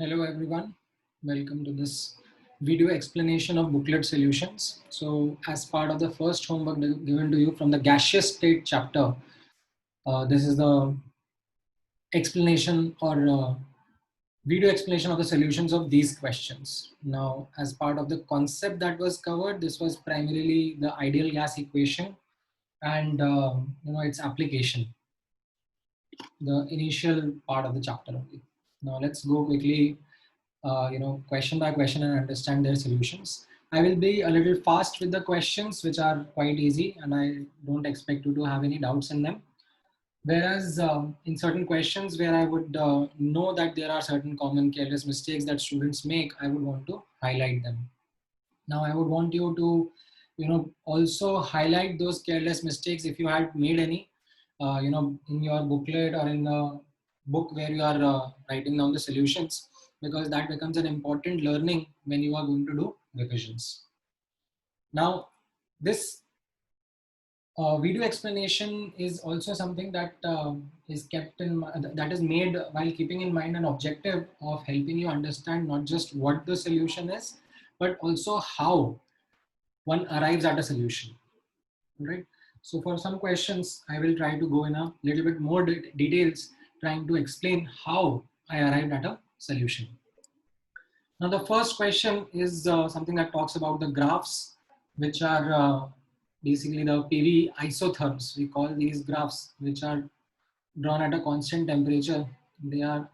Hello everyone, welcome to this video explanation of booklet solutions. So as part of the first homework given to you from the gaseous state chapter, this is the explanation or video explanation of the solutions of these questions. Now as part of the concept that was covered, this was primarily the ideal gas equation and its application, the initial part of the chapter only. Now let's go quickly question by question and understand their solutions. I will be a little fast with the questions, which are quite easy, and I don't expect you to have any doubts in them. Whereas in certain questions where I would know that there are certain common careless mistakes that students make, I would want to highlight them. Now, I would want you to, also highlight those careless mistakes if you had made any, in your booklet or in the book where you are writing down the solutions, because that becomes an important learning when you are going to do revisions. Now, this video explanation is also something that is kept in that is made while keeping in mind an objective of helping you understand not just what the solution is, but also how one arrives at a solution, right? So for some questions, I will try to go in a little bit more details, trying to explain how I arrived at a solution. Now, the first question is something that talks about the graphs, which are basically the PV isotherms. We call these graphs, which are drawn at a constant temperature. They are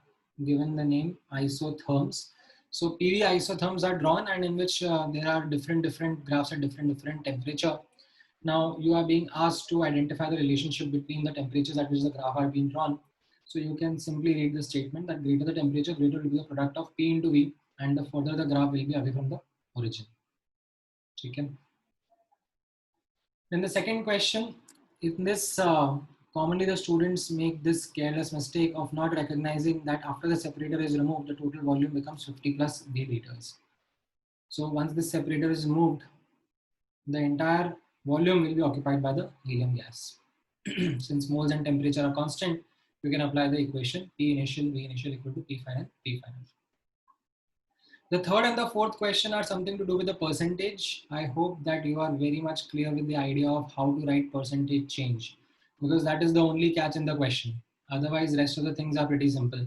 given the name isotherms. So PV isotherms are drawn, and in which there are different graphs at different temperature. Now you are being asked to identify the relationship between the temperatures at which the graph are being drawn. So you can simply read the statement that greater the temperature, greater will be the product of P into V, and the further the graph will be away from the origin. Okay. Then the second question, in this commonly the students make this careless mistake of not recognizing that after the separator is removed, the total volume becomes 50 plus V liters. So once this separator is removed, the entire volume will be occupied by the helium gas. Since moles and temperature are constant, you can apply the equation P initial, V initial equal to P final, P final. The third and the fourth question are something to do with the percentage. I hope that you are very much clear with the idea of how to write percentage change, because that is the only catch in the question. Otherwise, rest of the things are pretty simple.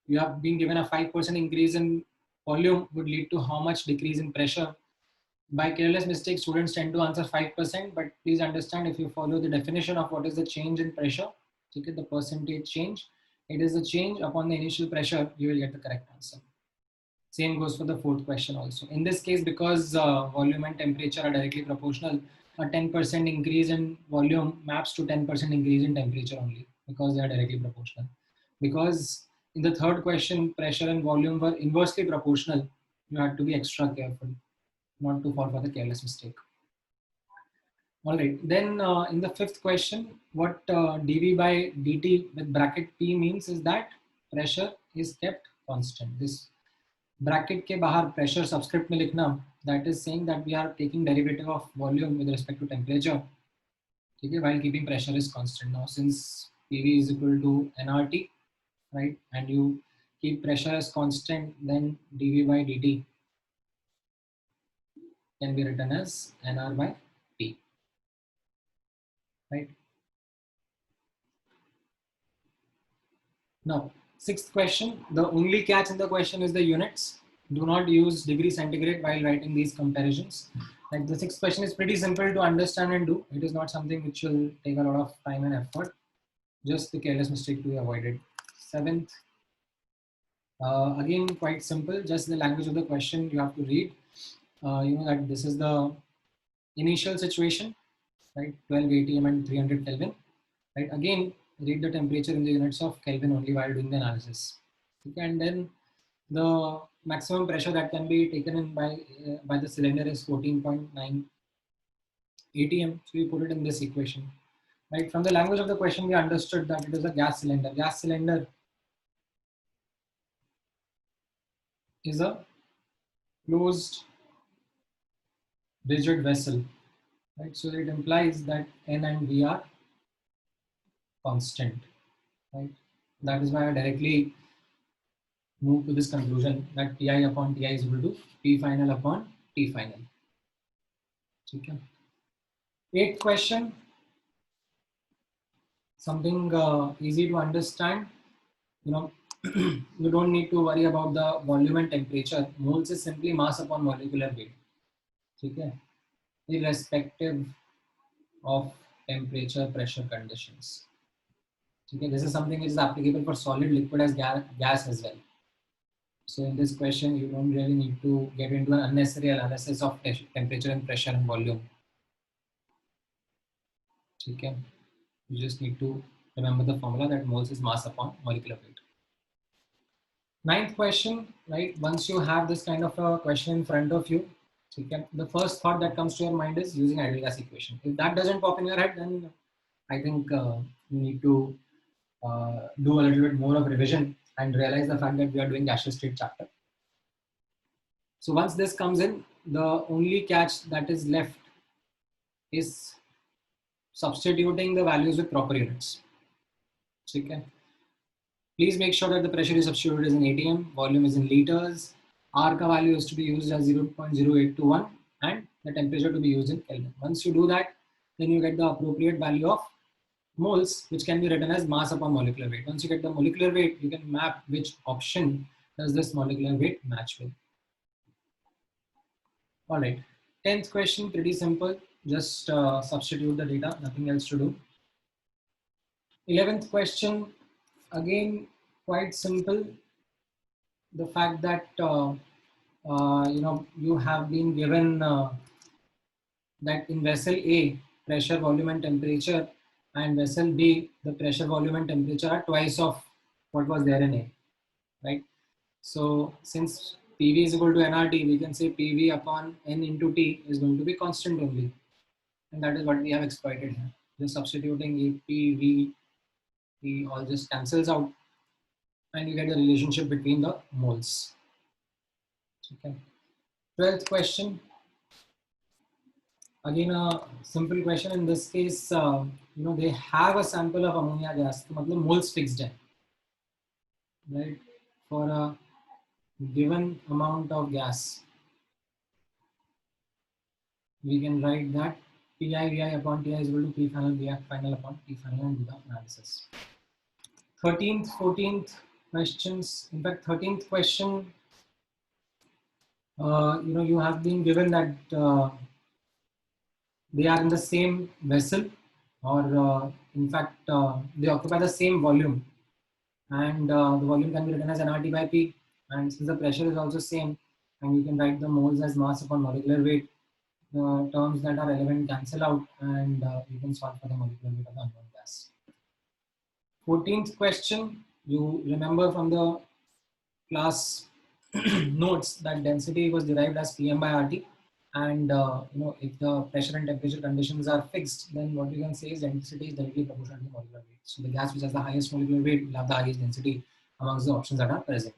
You have been given a 5% increase in volume would lead to how much decrease in pressure. By careless mistake, students tend to answer 5%, but please understand, if you follow the definition of what is the change in pressure, okay, the percentage change, it is the change upon the initial pressure, you will get the correct answer. Same goes for the fourth question also. In this case, because volume and temperature are directly proportional, a 10% increase in volume maps to 10% increase in temperature only, because they are directly proportional. Because in the third question, pressure and volume were inversely proportional, you had to be extra careful not to fall for the careless mistake. All right, then in the fifth question, what dV by dt with bracket P means is that pressure is kept constant. This bracket के बाहर pressure subscript में लिखना, that is saying that we are taking derivative of volume with respect to temperature, okay, while keeping pressure is constant. Now since PV is equal to nRT, right, and you keep pressure as constant, then dV by dt can be written as nR by T, right? Now, sixth question, the only catch in the question is the units. Do not use degree centigrade while writing these comparisons. Like the sixth question is pretty simple to understand and do. It is not something which will take a lot of time and effort. Just the careless mistake to be avoided. Seventh, again quite simple. Just the language of the question you have to read. You know that this is the initial situation, right? 12 atm and 300 Kelvin, right? Again, read the temperature in the units of Kelvin only while doing the analysis. Okay, and then the maximum pressure that can be taken in by the cylinder is 14.9 atm. So we put it in this equation, right? From the language of the question, we understood that it is a gas cylinder. Gas cylinder is a closed rigid vessel, right? So it implies that N and V are constant, right? That is why I directly move to this conclusion that Pi upon Ti is equal to P final upon T final. Okay. Eighth question, something easy to understand. You know, you don't need to worry about the volume and temperature. Moles is simply mass upon molecular weight. Okay. Irrespective of temperature, pressure conditions. Okay. This is something which is applicable for solid, liquid as gas as well. So in this question, you don't really need to get into an unnecessary analysis of temperature and pressure and volume. Okay. You just need to remember the formula that moles is mass upon molecular weight. Ninth question, right? Once you have this kind of a question in front of you, okay, the first thought that comes to your mind is using ideal gas equation. If that doesn't pop in your head, then I think you need to do a little bit more of revision and realize the fact that we are doing gaseous state chapter. So once this comes in, the only catch that is left is substituting the values with proper units. Okay. Please make sure that the pressure you substituted is in ATM, volume is in liters, R ka value is to be used as 0.0821 and the temperature to be used in Kelvin. Once you do that, then you get the appropriate value of moles, which can be written as mass upon molecular weight. Once you get the molecular weight, you can map which option does this molecular weight match with. All right, 10th question, pretty simple. Just substitute the data, nothing else to do. 11th question, again, quite simple. The fact that you have been given that in vessel A, pressure, volume and temperature, and vessel B, the pressure, volume and temperature are twice of what was there in A, right? So since PV is equal to nRT, we can say PV upon N into T is going to be constant only. And that is what we have exploited here. Just substituting A, P, V, T all just cancels out and you get the relationship between the moles. Okay. 12th question. Again, a simple question. In this case, they have a sample of ammonia gas. So, matlab moles fixed hai, right? For a given amount of gas, we can write that Pi Vi upon Ti is equal to P final Vi final upon T final and do the analysis. 13th, 14th questions. In fact, 13th question, you have been given that they are in the same vessel, or in fact, they occupy the same volume, and the volume can be written as nRT by P. And since the pressure is also same, and you can write the moles as mass upon molecular weight, the terms that are relevant cancel out, and you can solve for the molecular weight of the unknown gas. 14th question, you remember from the class notes that density was derived as Pm by RT. And if the pressure and temperature conditions are fixed, then what you can say is density is directly proportional to the molecular weight. So the gas which has the highest molecular weight will have the highest density amongst the options that are present.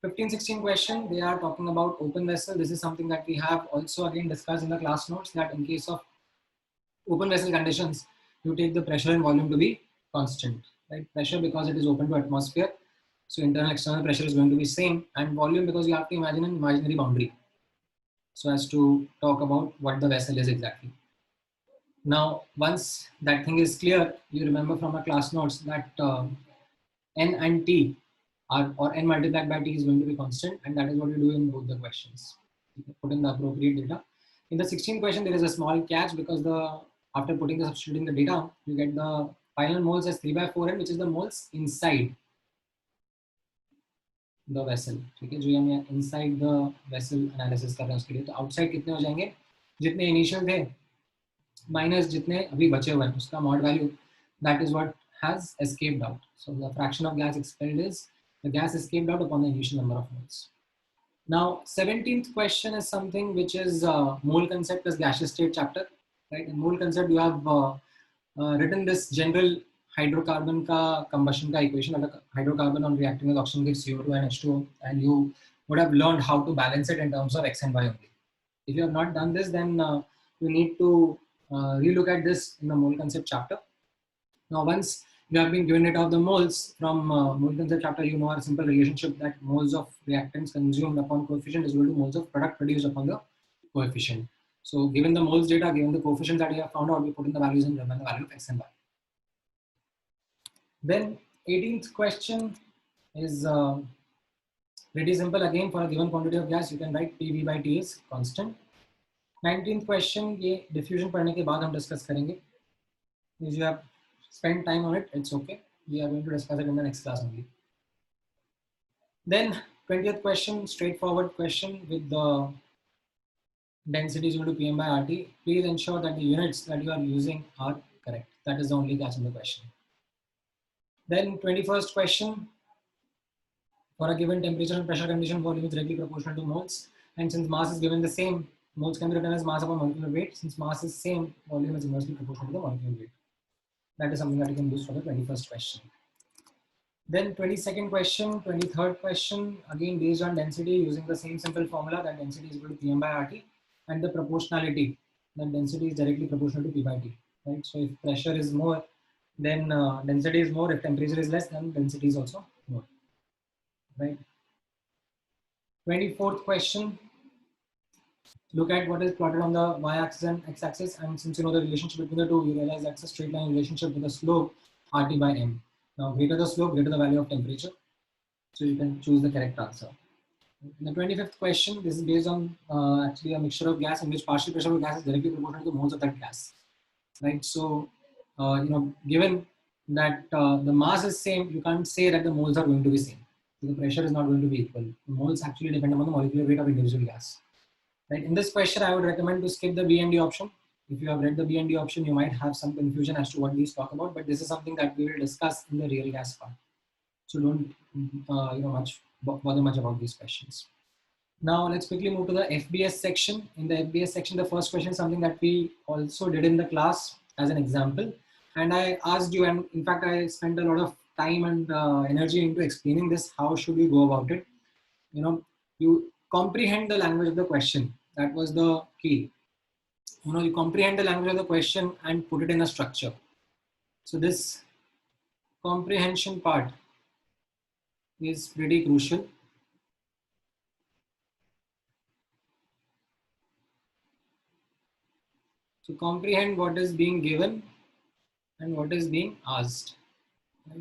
15-16 question, they are talking about open vessel. This is something that we have also again discussed in the class notes, that in case of open vessel conditions, you take the pressure and volume to be constant, right? Pressure because it is open to atmosphere, so internal external pressure is going to be same, and volume because you have to imagine an imaginary boundary so as to talk about what the vessel is exactly. Now, once that thing is clear, you remember from our class notes that N and T are, or N multiplied by T is going to be constant, and that is what you do in both the questions. You put in the appropriate data. In the 16th question, there is a small catch because after substituting the data, you get the final moles as 3/4n, which is the moles inside the vessel. ठीक है, जो हम inside the vessel analysis कर रहे हैं उसके लिए, तो outside कितने हो जाएंगे, जितने initial थे minus जितने अभी बचे हुए हैं, उसका mod value, that is what has escaped out. So the fraction of gas expelled is the gas escaped out upon the initial number of moles. Now 17th question is something which is mole concept as gaseous state chapter, right? In mole concept you have written this general hydrocarbon ka combustion ka equation of the hydrocarbon on reacting with oxygen gives CO2 and H2O, and you would have learned how to balance it in terms of X and Y only. If you have not done this, then you need to relook at this in the mole concept chapter. Now once you have been given it of the moles from mole concept chapter. You know our simple relationship that moles of reactants consumed upon coefficient is equal to moles of product produced upon the coefficient. So given the moles data, given the coefficients that we have found out, we put in the values and remember the value of x and y. Then 18th question is pretty simple. Again, for a given quantity of gas, you can write PV by T is constant. 19th question, ये diffusion पढ़ने के बाद हम discuss करेंगे. If you have spent time on it, it's okay. We are going to discuss it in the next class only. Then 20th question, straightforward question with the density is equal to Pm by RT. Please ensure that the units that you are using are correct. That is the only catch in the question. Then 21st question, for a given temperature and pressure condition, volume is directly proportional to moles. And since mass is given the same, moles can be written as mass upon molecular weight. Since mass is same, volume is inversely proportional to the molecular weight. That is something that you can use for the 21st question. Then 22nd question, 23rd question, again based on density using the same simple formula that density is equal to Pm by RT, and the proportionality, that density is directly proportional to P by T, right? So if pressure is more, then density is more. If temperature is less, then density is also more, right? 24th question, look at what is plotted on the y-axis and x-axis, and since you know the relationship between the two, you realize that's a straight line relationship with a slope RT by M. Now, greater the slope, greater the value of temperature. So you can choose the correct answer. In the 25th question, this is based on actually a mixture of gas in which partial pressure of gas is directly proportional to moles of that gas, right? So, given that the mass is same, you can't say that the moles are going to be same. So the pressure is not going to be equal. The moles actually depend upon the molecular weight of individual gas, right? In this question, I would recommend to skip the B and D option. If you have read the B and D option, you might have some confusion as to what these talk about, but this is something that we will discuss in the real gas part. So don't bother much about these questions. Now let's quickly move to the FBS section. In the FBS section, the first question is something that we also did in the class as an example. And I asked you, and in fact, I spent a lot of time and energy into explaining this. How should we go about it? You comprehend the language of the question. That was the key. You comprehend the language of the question and put it in a structure. So this comprehension part is pretty crucial. So comprehend what is being given and what is being asked.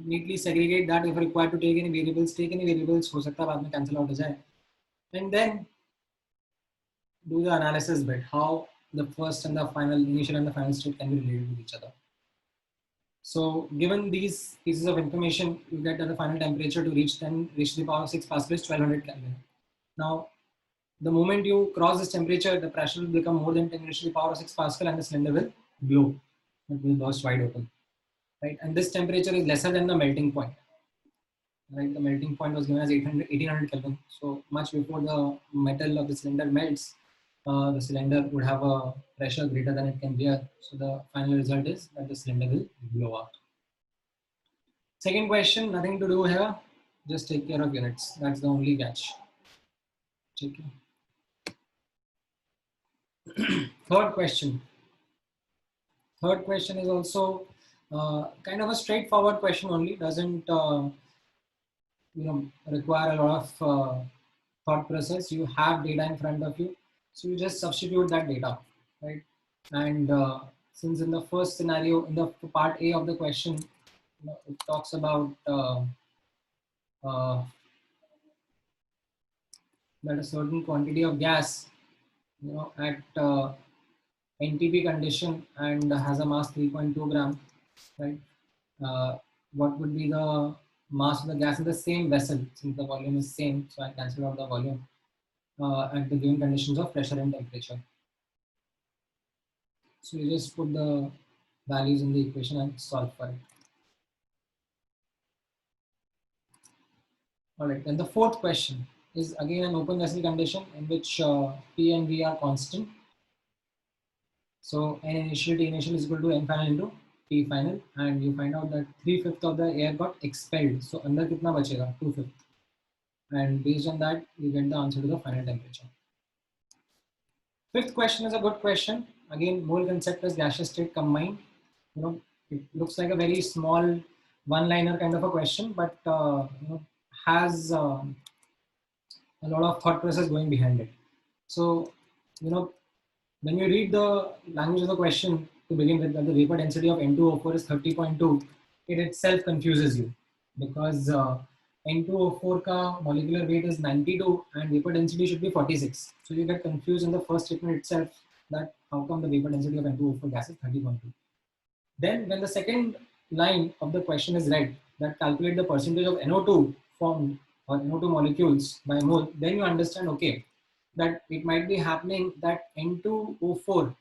Neatly segregate that. If required to take any variables, take any variables. हो सकता है बाद में cancel out हो जाए. And then do the analysis bit. How the first and the final, initial and the final state can be related with each other. So given these pieces of information, you get that the final temperature to reach the power of 6 Pascal is 1200 Kelvin. Now, the moment you cross this temperature, the pressure will become more than 10 raised to the power of 6 Pascal and the cylinder will blow. It will burst wide open, right? And this temperature is lesser than the melting point, right? The melting point was given as 1800 Kelvin. So much before the metal of the cylinder melts, the cylinder would have a pressure greater than it can bear. So the final result is that the cylinder will blow out. Second question, nothing to do here. Just take care of units. That's the only catch. Okay. Third question. Third question is also kind of a straightforward question only. Doesn't require a lot of thought process. You have data in front of you, so you just substitute that data, right? And since in the first scenario, in the part A of the question, it talks about that a certain quantity of gas, at NTP condition and has a mass 3.2 gram, right? What would be the mass of the gas in the same vessel, since the volume is same? So I cancel out the volume at the given conditions of pressure and temperature. So you just put the values in the equation and solve for it. All right, then the fourth question is again an open vessel condition in which P and V are constant. So N initial, T initial is equal to N final into T final, and you find out that 3/5 of the air got expelled. So under kitna bachega? 2/5. And based on that, you get the answer to the final temperature. Fifth question is a good question. Again, mole concept is gaseous state combined. It looks like a very small one-liner kind of a question, but has a lot of thought process going behind it. So, when you read the language of the question to begin with, that the vapor density of N2O4 is 30.2, it itself confuses you because N2O4 ka molecular weight is 92 and vapor density should be 46. So you get confused in the first statement itself that how come the vapor density of N2O4 gas is 30.2. Then when the second line of the question is read, that calculate the percentage of NO2 formed or NO2 molecules by mole, then you understand, okay, that it might be happening that N2O4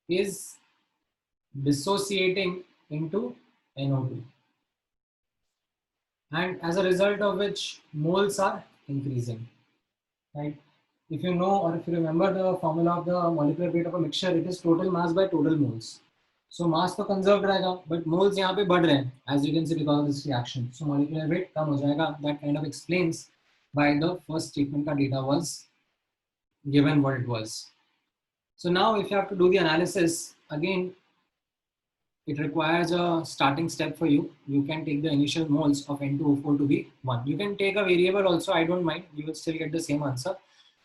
is dissociating into NO2. And as a result of which moles are increasing, right? If you know or if you remember the formula of the molecular weight of a mixture, it is total mass by total moles. So mass तो conserved रहेगा, but moles यहाँ पे बढ़ रहे हैं, as you can see because of this reaction. So molecular weight कम हो जाएगा. That kind of explains why the first statement का data was given what it was. So now if you have to do the analysis, again, it requires a starting step for you. You can take the initial moles of N2O4 to be 1. You can take a variable also, I don't mind. You will still get the same answer.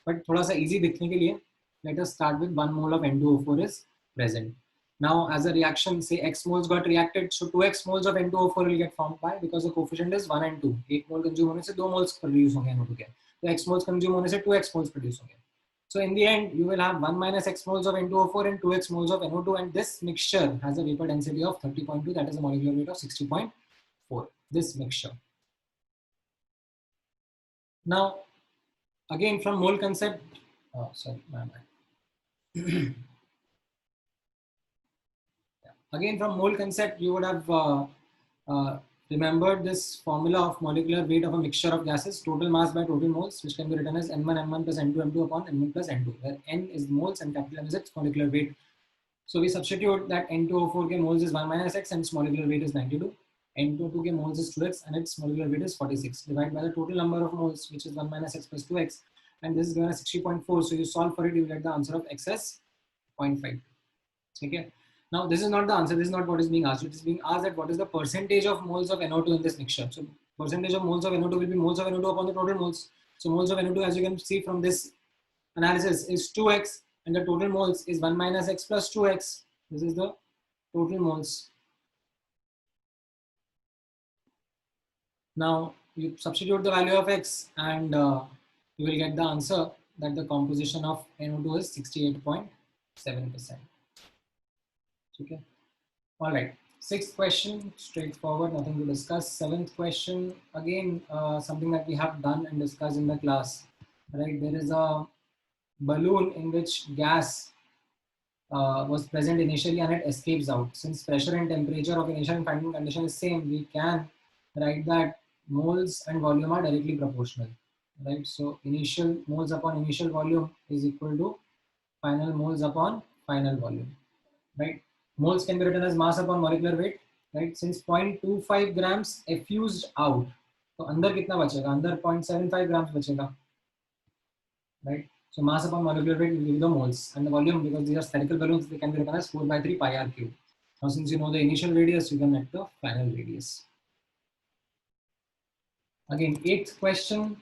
But थोड़ा सा easy दिखने के लिए, let us start with 1 mole of N2O4 is present. Now, as a reaction, say X moles got reacted, so 2X moles of N2O4 will get formed by, because the coefficient is 1 and 2. 1 mole consume होने से 2 moles produce होंगे NO2 के. तो X moles consume होने से 2X moles produce होंगे. So in the end, you will have 1 minus X moles of N2O4 and 2X moles of NO2, and this mixture has a vapor density of 30.2, that is a molecular weight of 60.4, this mixture. Now, again from mole concept, again from mole concept, you would have remembered this formula of molecular weight of a mixture of gases, total mass by total moles, which can be written as N1 M1 plus N2 M2 upon N1 plus N2, where N is moles and capital M is its molecular weight. So we substitute that N2O4 ke moles is 1 minus X and its molecular weight is 92. N2O2 ke moles is 2X and its molecular weight is 46. Divide by the total number of moles, which is 1 minus X plus 2X, and this is given as 60.4. So you solve for it, you get the answer of X as 0.5. Okay. Now this is not the answer. This is not what is being asked. It is being asked that what is the percentage of moles of NO2 in this mixture. So percentage of moles of NO2 will be moles of NO2 upon the total moles. So moles of NO2, as you can see from this analysis, is 2X, and the total moles is 1 minus X plus 2X. This is the total moles. Now you substitute the value of X and you will get the answer that the composition of NO2 is 68.7%. Okay. All right. Sixth question, straightforward, nothing to discuss. Seventh question, again, something that we have done and discussed in the class, right? There is a balloon in which gas was present initially and it escapes out. Since pressure and temperature of initial and final condition is same, we can write that moles and volume are directly proportional, right? So initial moles upon initial volume is equal to final moles upon final volume, right? Moles can be written as mass upon molecular weight, right? Since 0.25 grams effused out, तो अंदर कितना बचेगा? अंदर 0.75 grams बचेगा, right? So mass upon molecular weight will give you the moles, and the volume, because these are spherical balloons, they can be written as 4 by 3 pi r cube. Now since you know the initial radius, you can get the final radius. Again, eighth question,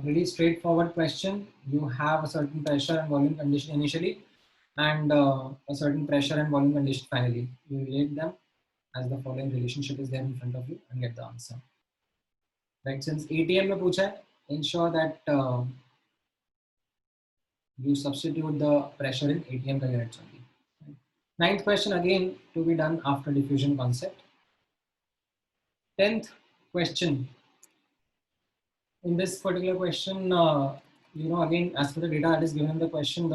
pretty straightforward question. You have a certain pressure and volume condition initially, and a certain pressure and volume condition finally. You relate them as the following relationship is there in front of you and get the answer. Right, since ATM में पूछा है, ensure that you substitute the pressure in ATM का units only. Ninth question, again to be done after diffusion concept. 10th question. In this particular question, again, as per the data that is given in the question,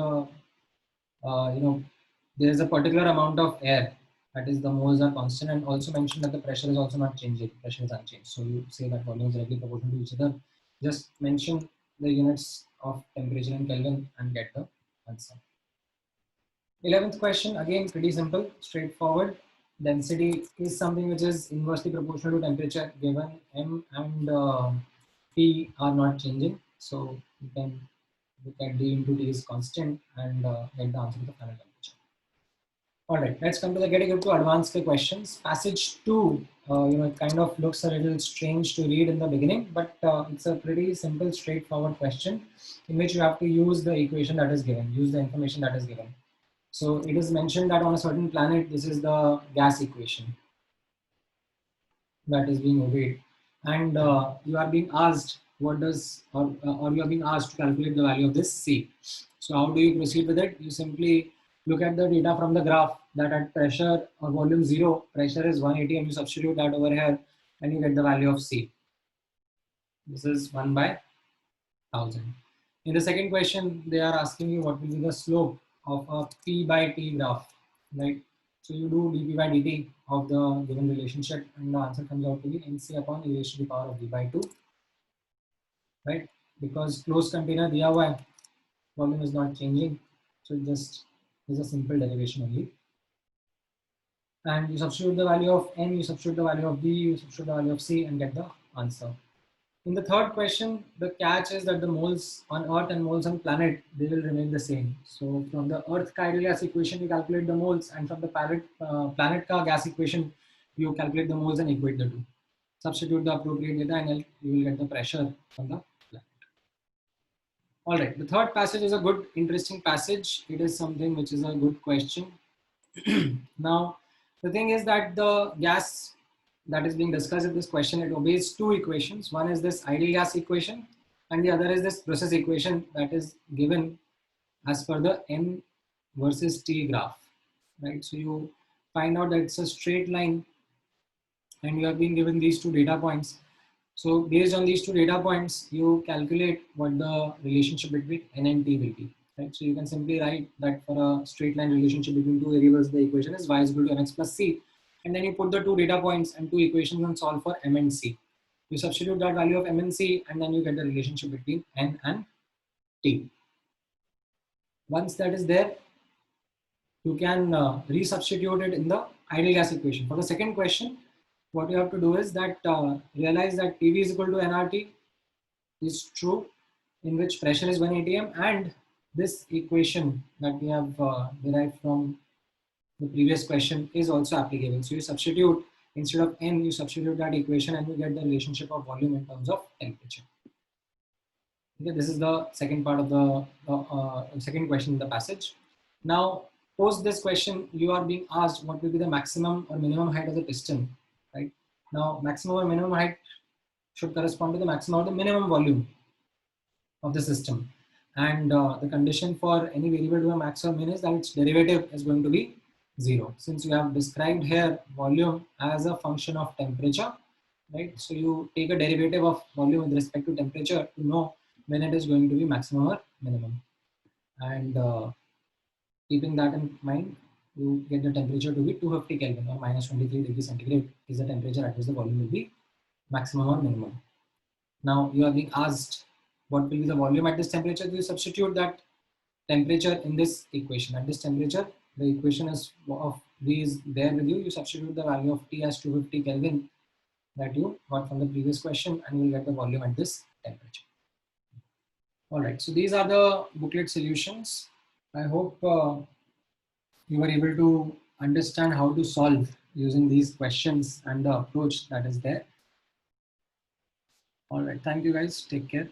there is a particular amount of air, that is the moles are constant, and also mentioned that the pressure is also not changing, pressure is unchanged. So you say that volume is directly proportional to each other. Just mention the units of temperature in Kelvin and get the answer. 11th question, again pretty simple, straightforward. Density is something which is inversely proportional to temperature, given M and P are not changing. So you can look at D into T is constant and get the answer to the final temperature. All right, let's come to the getting into advanced questions. Passage 2, it kind of looks a little strange to read in the beginning, but it's a pretty simple, straightforward question in which you have to use the equation that is given, use the information that is given. So it is mentioned that on a certain planet, this is the gas equation that is being obeyed. And you are being asked or you are being asked to calculate the value of this C. So how do you proceed with it? You simply look at the data from the graph that at pressure or volume 0, pressure is 180 and you substitute that over here and you get the value of C. This is 1 by 1000. In the second question, they are asking you what will be the slope of a P by T graph, right? So you do dP by dt of the given relationship and the answer comes out to be NC upon e raised to the power of V by 2, right? Because closed container diya hua hai, volume is not changing. So it just is a simple derivation only. And you substitute the value of N, you substitute the value of V, you substitute the value of C and get the answer. In the third question, the catch is that the moles on Earth and moles on planet, they will remain the same. So from the Earth ideal gas equation, you calculate the moles, and from the planet ka gas equation, you calculate the moles and equate the two. Substitute the appropriate data and you will get the pressure from the planet. All right, the third passage is a good, interesting passage. It is something which is a good question. Now, the thing is that the gas that is being discussed in this question, it obeys two equations. One is this ideal gas equation and the other is this process equation that is given as per the N versus T graph, right? So you find out that it's a straight line and you have been given these two data points. So based on these two data points, you calculate what the relationship between N and T will be, right? So you can simply write that for a straight line relationship between two variables, the equation is y is equal to mx plus c. And then you put the two data points and two equations and solve for M and C. You substitute that value of M and C and then you get the relationship between N and T. Once that is there, you can resubstitute it in the ideal gas equation. For the second question, what you have to do is that realize that PV is equal to nRT is true, in which pressure is 1 atm, and this equation that we have derived from the previous question is also applicable. So you substitute, instead of N, you substitute that equation and you get the relationship of volume in terms of temperature. Okay, this is the second part of the second question in the passage. Now, post this question, you are being asked what will be the maximum or minimum height of the piston, right? Now, maximum or minimum height should correspond to the maximum or the minimum volume of the system. And the condition for any variable to a max or min is that its derivative is going to be 0. Since you have described here volume as a function of temperature, right? So you take a derivative of volume with respect to temperature to know when it is going to be maximum or minimum. And keeping that in mind, you get the temperature to be 250 Kelvin or minus 23 degrees centigrade is the temperature at which the volume will be maximum or minimum. Now you are being asked what will be the volume at this temperature. You substitute that temperature in this equation. At this temperature, the equation is of V is there with you. You substitute the value of T as 250 Kelvin that you got from the previous question and you will get the volume at this temperature. All right, so these are the booklet solutions. I hope you were able to understand how to solve using these questions and the approach that is there. All right, thank you guys. Take care.